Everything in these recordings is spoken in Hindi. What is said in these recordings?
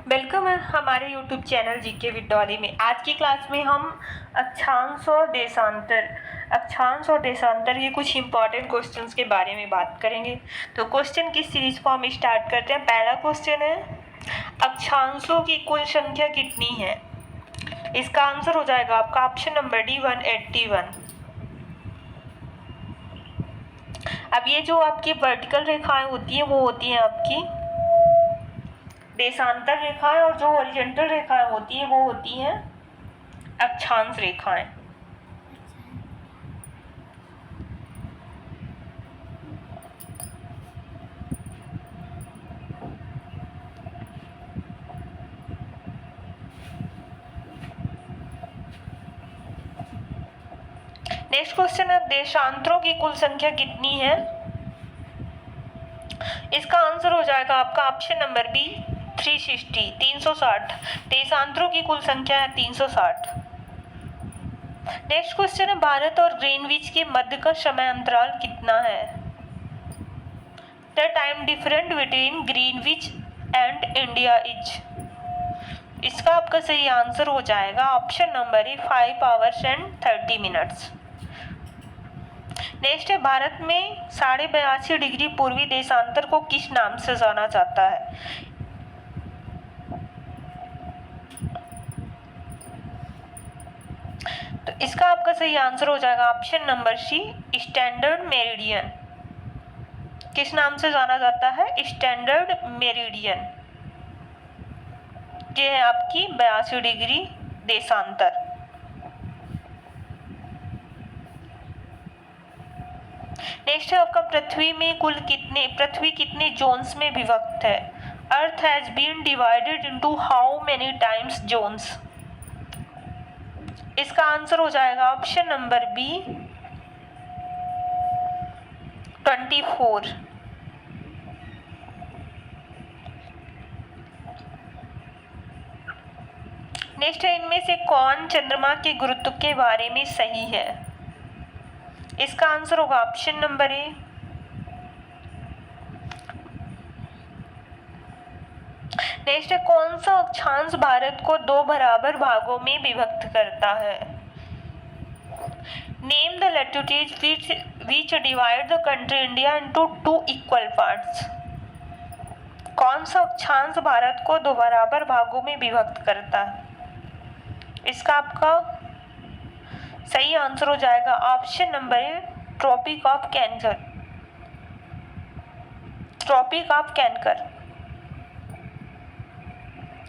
वेलकम है हमारे YouTube चैनल जीके विद्यालय में। आज की क्लास में हम अक्षांश और देशांतर के कुछ इंपॉर्टेंट क्वेश्चंस के बारे में बात करेंगे। तो क्वेश्चन की सीरीज को हम स्टार्ट करते हैं। पहला क्वेश्चन है, अक्षांशों की कुल संख्या कितनी है? इसका आंसर हो जाएगा आपका ऑप्शन नंबर डी 181। अब ये जो आपकी वर्टिकल रेखाएं होती है वो होती हैं आपकी देशांतर रेखाएं, और जो हॉरिजॉन्टल रेखाएं होती है वो होती हैं अक्षांश रेखाएं। नेक्स्ट क्वेश्चन है, देशांतरों की कुल संख्या कितनी है? इसका आंसर हो जाएगा आपका ऑप्शन नंबर बी 360 360। देशांतरों की कुल संख्या है 360। नेक्स्ट क्वेश्चन है, भारत और ग्रीनविच के मध्य का समय अंतराल कितना है? The time different between Greenwich and India is. इसका आपका सही आंसर हो जाएगा option number A 5 hours and 30 minutes. Next है, भारत में 82.5 डिग्री पूर्वी देशांतर को किस नाम से जाना जाता है? तो इसका आपका सही आंसर हो जाएगा option number C standard meridian. किस नाम से जाना जाता है? Standard meridian. ये है आपकी 82 डिग्री देशांतर। नेक्स्ट है आपका, पृथ्वी कितने जोन्स में विभक्त है? Earth has been divided into how many times zones? इसका आंसर हो जाएगा ऑप्शन नंबर बी 24। नेक्स्ट है, इनमें से कौन चंद्रमा के गुरुत्व के बारे में सही है? इसका आंसर होगा ऑप्शन नंबर ए। नेक्स्ट है, कौन सा अक्षांश भारत को 2 बराबर भागों में विभक्त करता है? Name the latitude which divide the country India into 2 equal parts। कौन सा अक्षांश भारत को 2 बराबर भागों में विभक्त करता है? इसका आपका सही आंसर हो जाएगा option number A tropic of cancer.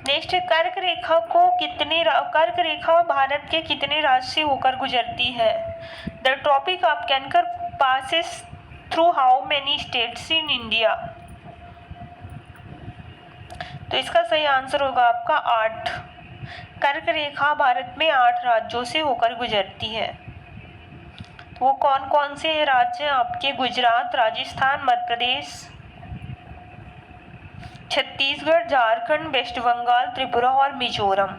Next, कर्क रेखा भारत के कितने राज्य से होकर गुजरती है? The tropic of cancer passes through how many states in India? तो इसका सही आंसर होगा आपका 8। कर्क रेखा भारत में 8 राज्यों से होकर गुजरती है। वो कौन कौन से राज्य हैं आपके? गुजरात, राजस्थान, मध्य प्रदेश, छत्तीसगढ़, झारखंड, वेस्ट बंगाल, त्रिपुरा और मिजोरम।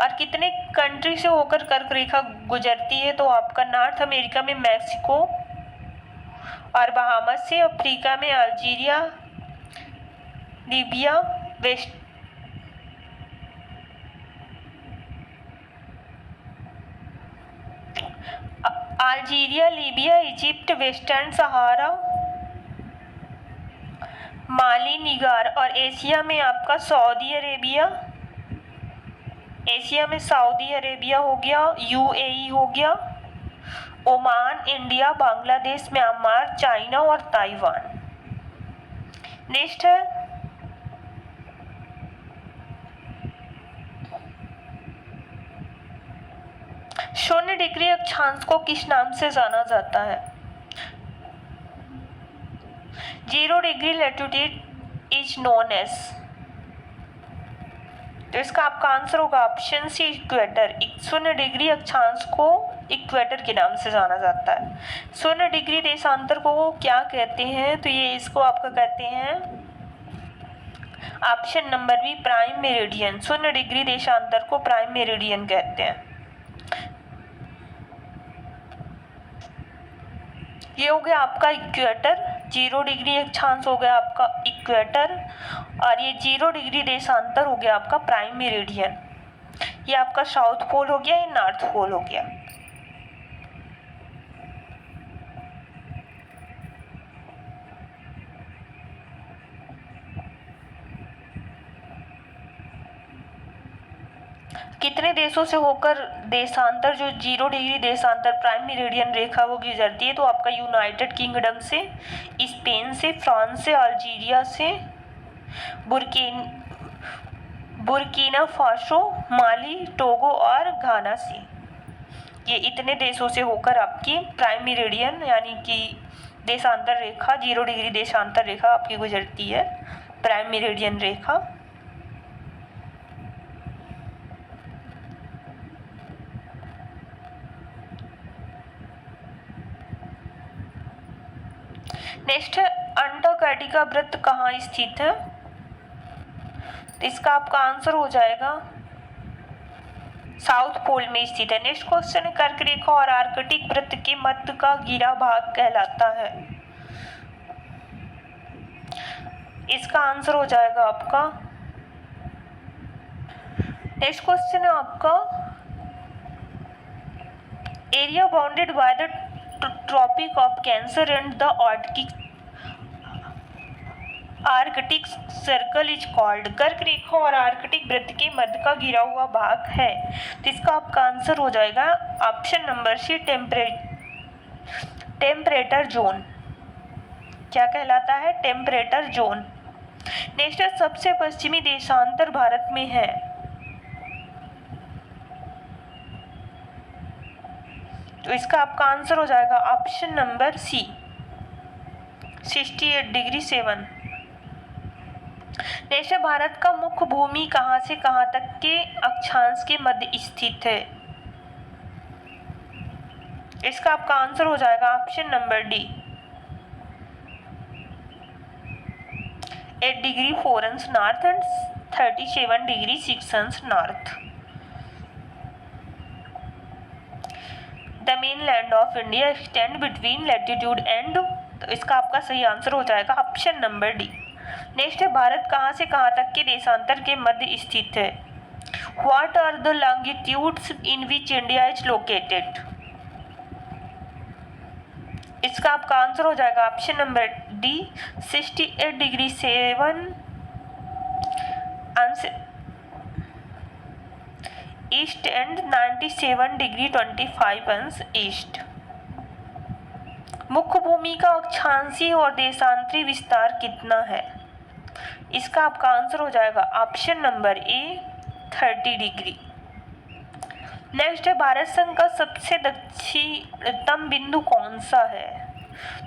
और कितने कंट्री से होकर कर्क रेखा गुजरती है? तो आपका नॉर्थ अमेरिका में मैक्सिको और बहामास से, अफ्रीका में अल्जीरिया, लीबिया, इजिप्ट, वेस्टर्न सहारा, माली, निगार, और एशिया में आपका सऊदी अरेबिया हो गया, यूएई हो गया, Oman, India, Bangladesh, Myanmar, China और ताइवान। नेक्स्ट है, शून्य डिग्री अक्षांश को किस नाम से जाना जाता है? 0 degree latitude is known as. तो इसका आपका आंसर होगा ऑप्शन सी इक्वेटर। 0 डिग्री अक्षांश को इक्वेटर के नाम से जाना जाता है। 0 डिग्री देशांतर को क्या कहते हैं? तो ये इसको आपका कहते हैं option number B prime meridian. 0 degree देशांतर को प्राइम मेरिडियन कहते हैं। ये हो गया आपका इक्वेटर, 0 डिग्री अक्षांश हो गया आपका इक्वेटर, और ये 0 डिग्री देशांतर हो गया आपका प्राइम मेरिडियन। ये आपका साउथ पोल हो गया, ये नॉर्थ पोल हो गया। कितने देशों से होकर देशांतर, जो 0 डिग्री देशांतर प्राइम मेरिडियन रेखा वो गुजरती है? तो आपका यूनाइटेड किंगडम से, स्पेन से, फ्रांस से, अल्जीरिया से, बुर्किना फासो, माली, टोगो और घाना से। ये इतने देशों से होकर आपकी प्राइम मेरिडियन यानी कि देशांतर रेखा, 0 डिग्री देशांतर रेखा आपकी गुजरती है, प्राइम मेरिडियन रेखा। नेक्स्ट है अंटार्कटिका वृत्त कहाँ स्थित है? तो इसका आपका आंसर हो जाएगा साउथ पोल में स्थित है। नेक्स्ट क्वेश्चन है कर्क रेखा और आर्कटिक वृत्त के मध्य का घिरा भाग कहलाता है? इसका आंसर हो जाएगा आपका, नेक्स्ट क्वेश्चन है आपका area bounded by the tropic of cancer and the arctic circle is called. कर्क रेखा और आर्कटिक वृत्त के मध्य का घिरा हुआ भाग है, तो इसका आपका आंसर हो जाएगा ऑप्शन नंबर सी, टेम्परेटर जोन। क्या कहलाता है? टेम्परेटर जोन। नेक्स्ट सबसे पश्चिमी देशांतर भारत में है? तो इसका आपका आंसर हो जाएगा option number C, 68 degree 7। Next भारत का मुख्य भूमि कहाँ से कहाँ तक के अक्षांश के मध्य स्थित है? इसका आपका आंसर हो जाएगा ऑप्शन नंबर डी, 8 डिग्री 4 अंश नॉर्थ एंड 37 डिग्री 6 अंश north. The main land of India extend between latitude and, तो इसका आपका सही आंसर हो जाएगा ऑप्शन नंबर डी। नेक्स्ट है भारत कहाँ से कहाँ तक के देशांतर के मध्य स्थित है? What are the longitudes in which India is located? इसका आपका आंसर हो जाएगा ऑप्शन नंबर डी, 68 डिग्री 7 अंश ईस्ट एंड 97 डिग्री 25 अंश ईस्ट। मुख्य भूमि का अक्षांशीय और देशांतरी विस्तार कितना है? इसका आपका आंसर हो जाएगा ऑप्शन नंबर ए, 30 डिग्री। नेक्स्ट है भारत संघ का सबसे दक्षिणतम बिंदु कौन सा है?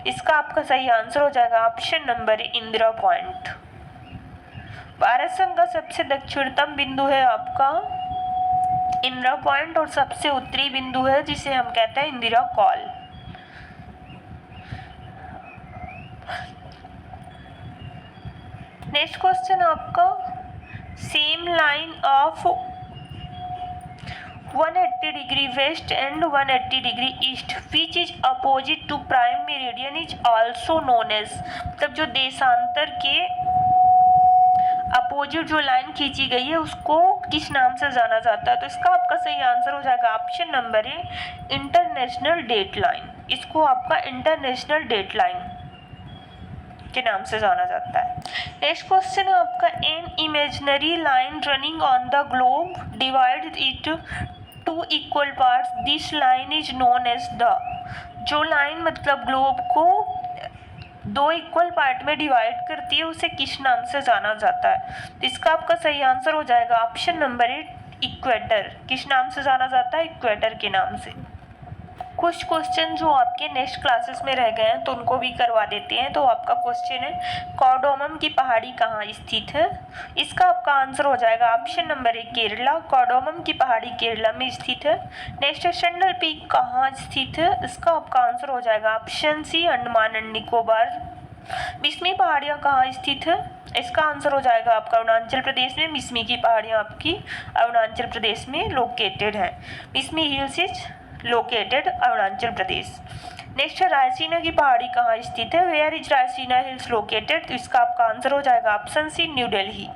इसका आपका सही आंसर हो जाएगा ऑप्शन नंबर ए, इंदिरा पॉइंट। भारत संघ का सबसे दक्षिणतम बिंदु है आपका इंदिरा पॉइंट, और सबसे उत्तरी बिंदु है जिसे हम कहते हैं इंदिरा कॉल। नेक्स्ट क्वेश्चन आपका same line of 180 degree west and 180 degree east which is opposite to prime meridian is also known as, मतलब जो देशांतर के अपोजिट जो लाइन खींची गई है उसको किस नाम से जाना जाता है? तो इसका आपका सही आंसर हो जाएगा option number A, international date line. इसको आपका इंटरनेशनल डेट लाइन के नाम से जाना जाता है। नेक्स्ट क्वेश्चन है आपका an imaginary line running on the globe divide it two equal parts, this line is known as the, जो लाइन मतलब ग्लोब को 2 इक्वल पार्ट में डिवाइड करती है उसे किस नाम से जाना जाता है? तो इसका आपका सही आंसर हो जाएगा ऑप्शन नंबर ए, इक्वेटर। किस नाम से जाना जाता है? इक्वेटर के नाम से। कुछ क्वेश्चन जो आपके नेक्स्ट क्लासेस में रह गए हैं तो उनको भी करवा देते हैं। तो आपका क्वेश्चन है कार्डामम की पहाड़ी कहाँ स्थित है? इसका आपका आंसर हो जाएगा ऑप्शन नंबर ए, केरला। कार्डामम की पहाड़ी केरला में स्थित है। नेक्स्ट है सेंट्रल पीक कहाँ स्थित है? इसका आपका आंसर हो जाएगा option C, Andaman and Nicobar. Mishmi पहाड़ियाँ कहाँ स्थित है? इसका आंसर हो जाएगा आपका अरुणाचल प्रदेश में। मिसमी की पहाड़ियाँ आपकी अरुणाचल प्रदेश में लोकेटेड है। Mishmi hills is located Arunachal Pradesh. Next है रायसीना की पहाड़ी कहाँ स्थित है? Where is Raisina hills located? तो इसका आपका आंसर हो जाएगा option C, new Delhi.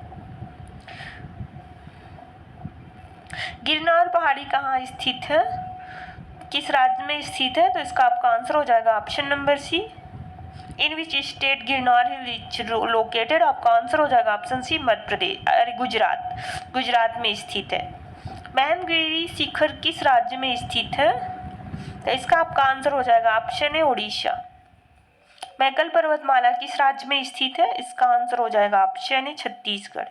Girnar पहाड़ी कहाँ स्थित है? किस राज्य में स्थित है? तो इसका आपका आंसर हो जाएगा option number C. In which state Girnar hill is located? आपका आंसर हो जाएगा ऑप्शन सी, मध्य प्रदेश, अरे गुजरात, गुजरात में स्थित है। मैनगिरी शिखर किस राज्य में स्थित है? तो इसका आपका आंसर हो जाएगा ऑप्शन है उड़ीसा। मैकल पर्वतमाला किस राज्य में स्थित है? इसका आंसर हो जाएगा ऑप्शन है छत्तीसगढ़।